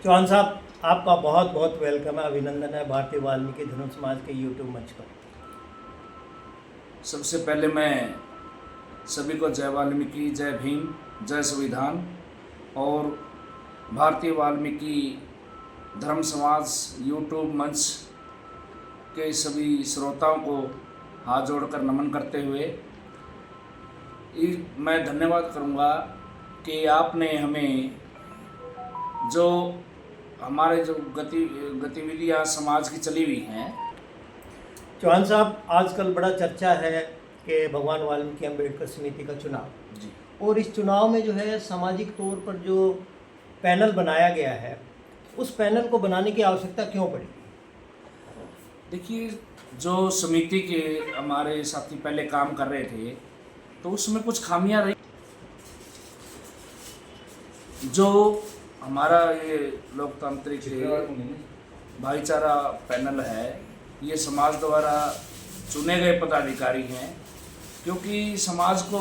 चौहान साहब, आपका बहुत बहुत वेलकम है, अभिनंदन है भारतीय वाल्मीकि धर्म समाज के यूट्यूब मंच पर। सबसे पहले मैं सभी को जय वाल्मीकि, जय भीम, जय संविधान और भारतीय वाल्मीकि धर्म समाज यूट्यूब मंच के सभी श्रोताओं को हाथ जोड़कर नमन करते हुए मैं धन्यवाद करूंगा कि आपने हमें जो हमारे जो गतिविधियां समाज की चली हुई हैं। चौहान साहब, आजकल बड़ा चर्चा है कि भगवान वाल्मीकि अम्बेडकर समिति का चुनाव, जी और इस चुनाव में जो है सामाजिक तौर पर जो पैनल बनाया गया है, उस पैनल को बनाने की आवश्यकता क्यों पड़ी? देखिए, जो समिति के हमारे साथी पहले काम कर रहे थे तो उसमें कुछ खामियां रही। जो हमारा ये लोकतांत्रिक भाईचारा पैनल है, ये समाज द्वारा चुने गए पदाधिकारी हैं, क्योंकि समाज को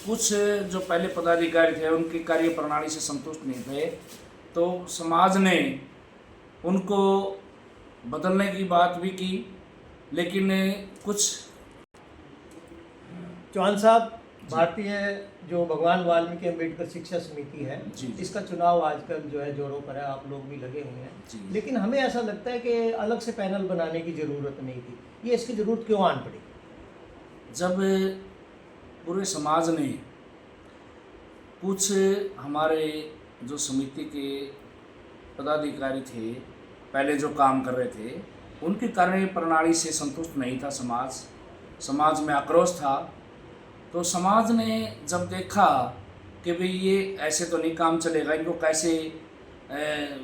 कुछ जो पहले पदाधिकारी थे उनकी कार्य प्रणाली से संतुष्ट नहीं थे, तो समाज ने उनको बदलने की बात भी की, लेकिन कुछ। चौहान साहब, भारतीय जो भगवान वाल्मीकि अम्बेडकर शिक्षा समिति है, जी। इसका चुनाव आजकल जो है जोरों पर है, आप लोग भी लगे हुए हैं। जी। लेकिन हमें ऐसा लगता है कि अलग से पैनल बनाने की ज़रूरत नहीं थी, ये इसकी ज़रूरत क्यों आन पड़ी? जब पूरे समाज ने कुछ हमारे जो समिति के पदाधिकारी थे पहले जो काम कर रहे थे, उनकी कार्य प्रणाली से संतुष्ट नहीं था समाज में आक्रोश था, तो समाज ने जब देखा कि भाई ये ऐसे तो नहीं काम चलेगा, इनको कैसे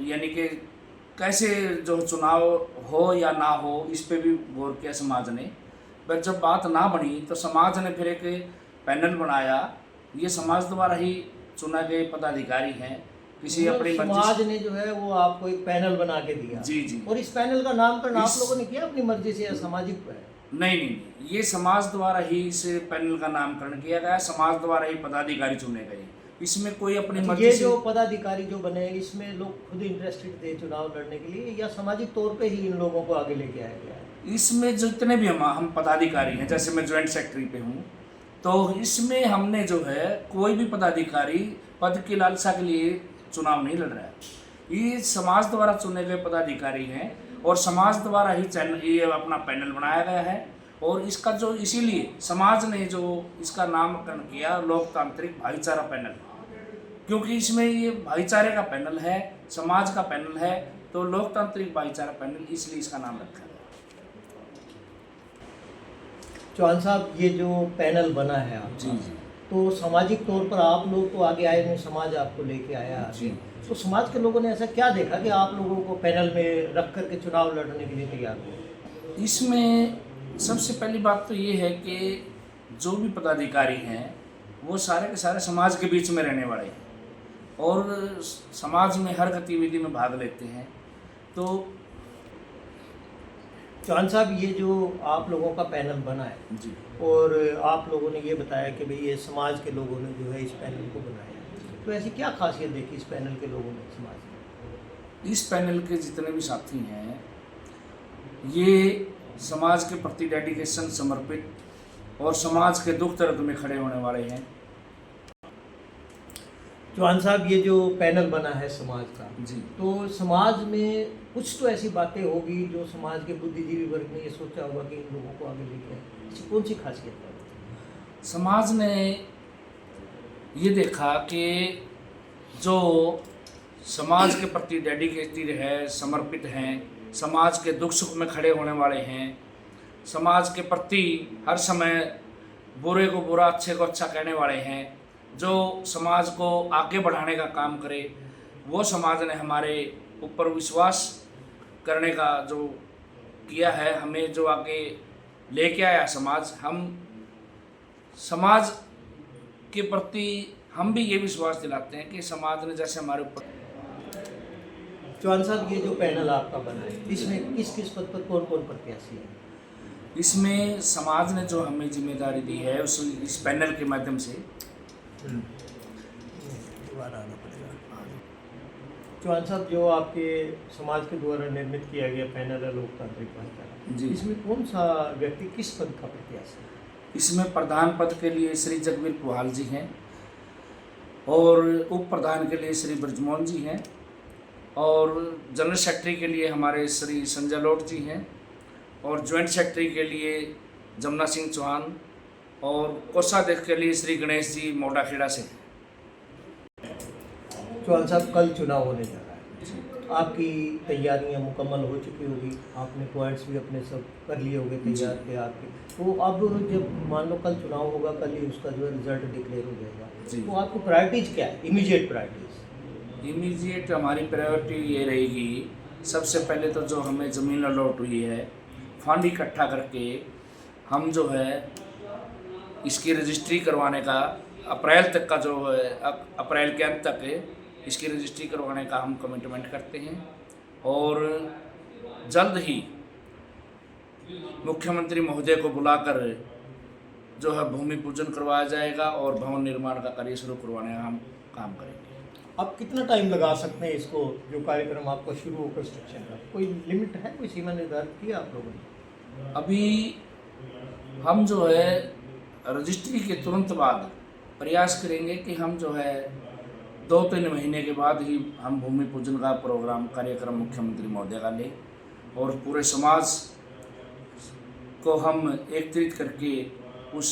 यानी कि कैसे जो चुनाव हो या ना हो, इस पे भी गौर किया समाज ने। पर जब बात ना बनी तो समाज ने फिर एक पैनल बनाया। ये समाज द्वारा ही चुना गए पदाधिकारी हैं, किसी अपनी समाज ने जो है वो आपको एक पैनल बना के दिया। जी जी। और इस पैनल का नामकरण आप लोगों ने किया अपनी मर्जी से या सामाजिक है? नहीं, ये समाज द्वारा ही इस पैनल का नामकरण किया गया, समाज द्वारा ही पदाधिकारी चुने गए, इसमें कोई अपनी मर्जी ये से। जो पदाधिकारी जो बने, इसमें लोग खुद इंटरेस्टेड थे चुनाव लड़ने के लिए, या सामाजिक तौर पे ही इन लोगों को आगे लेके आया गया है? इसमें जितने भी हम पदाधिकारी हैं, जैसे मैं ज्वाइंट सेक्रेटरी पे हूँ, तो इसमें हमने जो है कोई भी पदाधिकारी पद की लालसा के लिए चुनाव नहीं लड़ रहा है। ये समाज द्वारा चुने गए पदाधिकारी हैं और समाज द्वारा ही ये अपना पैनल बनाया गया है। और इसका जो इसीलिए समाज ने जो इसका नामकरण किया लोकतांत्रिक भाईचारा पैनल, क्योंकि इसमें ये भाईचारे का पैनल है, समाज का पैनल है, तो लोकतांत्रिक भाईचारा पैनल, इसलिए इसका नाम रखा गया। चौहान साहब, ये जो पैनल बना है आपका, जी जी। तो सामाजिक तौर पर आप लोग तो आगे आए नहीं, समाज आपको लेके आया जी। तो समाज के लोगों ने ऐसा क्या देखा कि आप लोगों को पैनल में रख करके चुनाव लड़ने के लिए तैयार हुए? इसमें सबसे पहली बात तो ये है कि जो भी पदाधिकारी हैं वो सारे के सारे समाज के बीच में रहने वाले हैं और समाज में हर गतिविधि में भाग लेते हैं। तो चौहान साहब, ये जो आप लोगों का पैनल बना है जी, और आप लोगों ने ये बताया कि भाई ये समाज के लोगों ने जो है इस पैनल को बनाया, तो ऐसी क्या खासियत देखी इस पैनल के लोगों ने समाज में? इस पैनल के जितने भी साथी हैं ये समाज के प्रति डेडिकेशन, समर्पित और समाज के दुख दर्द में खड़े होने वाले हैं। चौहान साहब, ये जो पैनल बना है समाज का, जी, तो समाज में कुछ तो ऐसी बातें होगी जो समाज के बुद्धिजीवी वर्ग ने ये सोचा होगा कि इन लोगों को आगे लेके आए, ऐसी कौन सी खासियत है? समाज ने ये देखा कि जो समाज के प्रति डेडिकेटेड है, समर्पित हैं, समाज के दुख सुख में खड़े होने वाले हैं, समाज के प्रति हर समय बुरे को बुरा, अच्छे को अच्छा कहने वाले हैं, जो समाज को आगे बढ़ाने का काम करे, वो समाज ने हमारे ऊपर विश्वास करने का जो किया है, हमें जो आगे लेके आया समाज, हम समाज के प्रति हम भी ये विश्वास दिलाते हैं कि समाज ने जैसे हमारे ऊपर। चौहान साहब, ये जो पैनल आपका बना है, इसमें किस किस पद पर कौन कौन प्रत्याशी है? इसमें समाज ने जो हमें जिम्मेदारी दी है इस पैनल के माध्यम से दोबारा आना पड़ेगा। चौहान साहब, जो आपके समाज के द्वारा निर्मित किया गया पैनल है लोकतांत्रिक भाईचारा, जी। इसमें कौन सा व्यक्ति किस पद का प्रत्याशी है? इसमें प्रधान पद के लिए श्री जगवीर पुहाल जी हैं और उप प्रधान के लिए श्री ब्रजमोहन जी हैं और जनरल सेक्रेटरी के लिए हमारे श्री संजय लोट जी हैं और ज्वाइंट सेक्रेटरी के लिए जमुना सिंह चौहान और कोषाध्यक्ष के लिए श्री गणेश जी मोडाखेड़ा से हैं। चौहान साहब, कल चुनाव होने जा रहा है, आपकी तैयारियां मुकम्मल हो चुकी होगी, आपने पॉइंट्स भी अपने सब कर लिए होंगे तैयार थे आपके, तो अब जब मान लो कल चुनाव होगा, कल ही उसका जो है रिजल्ट डिक्लेयर हो जाएगा, तो आपकी प्रायोरिटीज क्या है, इमीडिएट प्रायोरिटीज? इमीडिएट हमारी प्रायोरिटी ये रहेगी, सबसे पहले तो जो हमें ज़मीन अलॉट हुई है, फंड इकट्ठा करके हम जो है इसकी रजिस्ट्री करवाने का अप्रैल तक का जो है, अप्रैल के अंत तक इसकी रजिस्ट्री करवाने का हम कमिटमेंट करते हैं और जल्द ही मुख्यमंत्री महोदय को बुलाकर जो है भूमि पूजन करवाया जाएगा और भवन निर्माण का कार्य शुरू करवाने का हम काम करेंगे। आप कितना टाइम लगा सकते हैं इसको, जो कार्यक्रम आपका शुरू हो कंस्ट्रक्शन का, कोई लिमिट है, कोई सीमा निर्धारित की आप लोगों ने? अभी हम जो है रजिस्ट्री के तुरंत बाद प्रयास करेंगे कि हम जो है 2-3 महीने के बाद ही हम भूमि पूजन का प्रोग्राम कार्यक्रम मुख्यमंत्री महोदय का लें और पूरे समाज को हम एकत्रित करके उस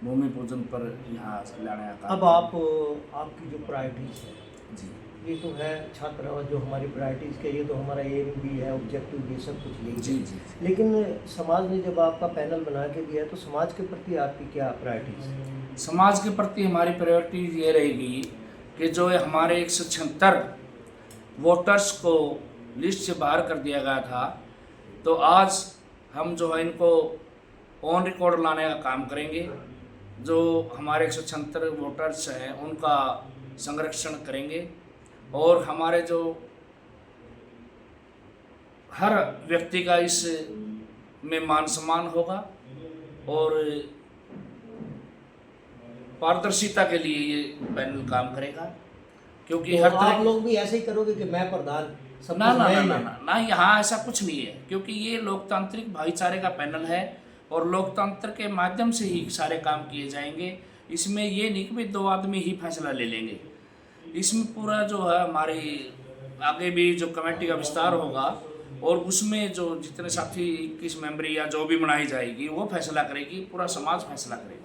भूमि पूजन पर यहाँ लाने का। अब आपकी जो प्रायोरिटीज है जी, ये तो है छात्र, जो हमारी प्रायोरिटीज के, ये तो हमारा एम भी है, ऑब्जेक्टिव भी, सब कुछ यही जी है। जी। लेकिन समाज ने जब आपका पैनल बना के दिया है, तो समाज के प्रति आपकी क्या प्रायोरिटीज है? समाज के प्रति हमारी प्रायोरिटी ये रहेगी कि जो है हमारे 176 वोटर्स को लिस्ट से बाहर कर दिया गया था, तो आज हम जो है इनको ऑन रिकॉर्ड लाने का काम करेंगे। जो हमारे 176 वोटर्स हैं उनका संरक्षण करेंगे और हमारे जो हर व्यक्ति का इस में मान सम्मान होगा और पारदर्शिता के लिए ये पैनल काम करेगा, क्योंकि तो हर आप तरह लोग भी ऐसे ही करोगे कि मैं प्रधान, सब ना कुछ ना मैं ना ही ना मैं? ना ना, यहाँ ऐसा कुछ नहीं है, क्योंकि ये लोकतांत्रिक भाईचारे का पैनल है और लोकतंत्र के माध्यम से ही सारे काम किए जाएंगे। इसमें ये नहीं कि भाई 2 आदमी ही फैसला ले लेंगे, इसमें पूरा जो है हमारी आगे भी जो कमेटी का विस्तार होगा और उसमें जो जितने साथी 21 मेंबरी या जो भी बनाई जाएगी वो फैसला करेगी, पूरा समाज फैसला करेगा।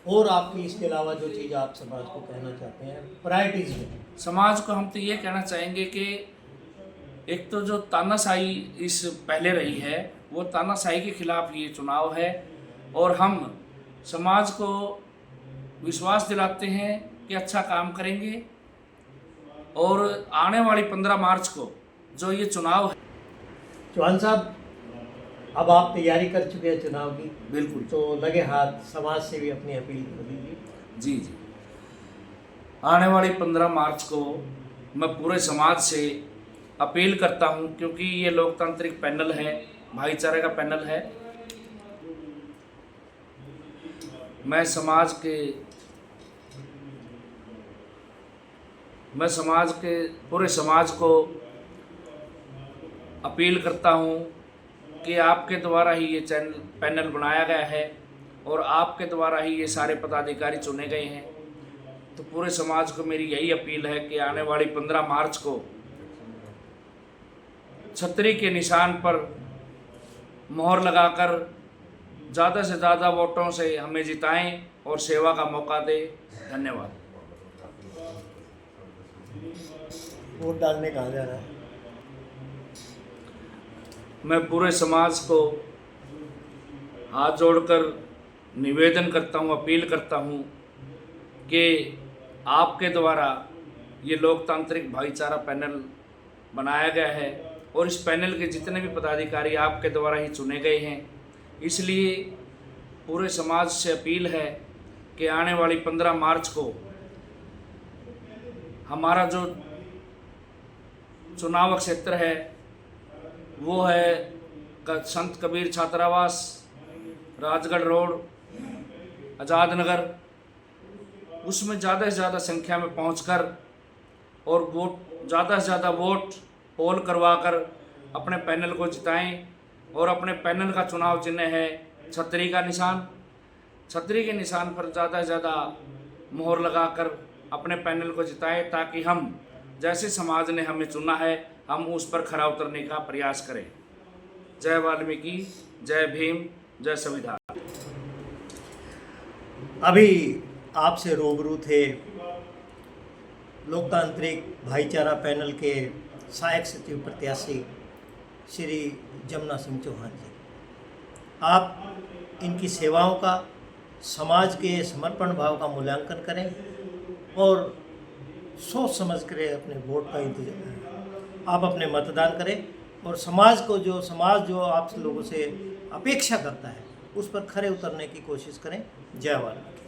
और आपकी इसके अलावा जो चीज़ आप समाज को कहना चाहते हैं प्रायोरिटीज में? समाज को हम तो ये कहना चाहेंगे कि एक तो जो तानाशाही इस पहले रही है, वो तानाशाही के खिलाफ ये चुनाव है और हम समाज को विश्वास दिलाते हैं कि अच्छा काम करेंगे और आने वाली 15 मार्च को जो ये चुनाव है। चौहान साहब, अब आप तैयारी कर चुके हैं चुनाव की, बिल्कुल। तो लगे हाथ समाज से भी अपनी अपील कर दीजिए। जी जी, आने वाली 15 मार्च को मैं पूरे समाज से अपील करता हूं, क्योंकि ये लोकतांत्रिक पैनल है, भाईचारे का पैनल है। मैं पूरे समाज को अपील करता हूं कि आपके द्वारा ही ये पैनल बनाया गया है और आपके द्वारा ही ये सारे पदाधिकारी चुने गए हैं। तो पूरे समाज को मेरी यही अपील है कि आने वाली 15 मार्च को छतरी के निशान पर मोहर लगाकर ज़्यादा से ज़्यादा वोटों से हमें जिताएं और सेवा का मौका दें। धन्यवाद। वोट डालने कहाँ जा रहा है? मैं पूरे समाज को हाथ जोड़कर निवेदन करता हूँ, अपील करता हूँ कि आपके द्वारा ये लोकतांत्रिक भाईचारा पैनल बनाया गया है और इस पैनल के जितने भी पदाधिकारी आपके द्वारा ही चुने गए हैं, इसलिए पूरे समाज से अपील है कि आने वाली 15 मार्च को हमारा जो चुनाव क्षेत्र है वो है संत कबीर छात्रावास, राजगढ़ रोड, आज़ाद नगर। उसमें ज़्यादा से ज़्यादा संख्या में पहुंचकर और वोट ज़्यादा से ज़्यादा वोट पोल करवा कर अपने पैनल को जिताएं। और अपने पैनल का चुनाव चिन्ह है छतरी का निशान। छतरी के निशान पर ज़्यादा से ज़्यादा मोहर लगाकर अपने पैनल को जिताएं, ताकि हम जैसे समाज ने हमें चुना है हम उस पर खरा उतरने का प्रयास करें। जय वाल्मीकि, जय भीम, जय संविधान। अभी आपसे रूबरू थे लोकतांत्रिक भाईचारा पैनल के सहायक सचिव प्रत्याशी श्री जमुना सिंह चौहान जी। आप इनकी सेवाओं का, समाज के समर्पण भाव का मूल्यांकन करें और सोच समझ कर अपने वोट का इंतजाम, आप अपने मतदान करें और समाज जो आप लोगों से अपेक्षा करता है उस पर खरे उतरने की कोशिश करें। जय वाल्मीकि।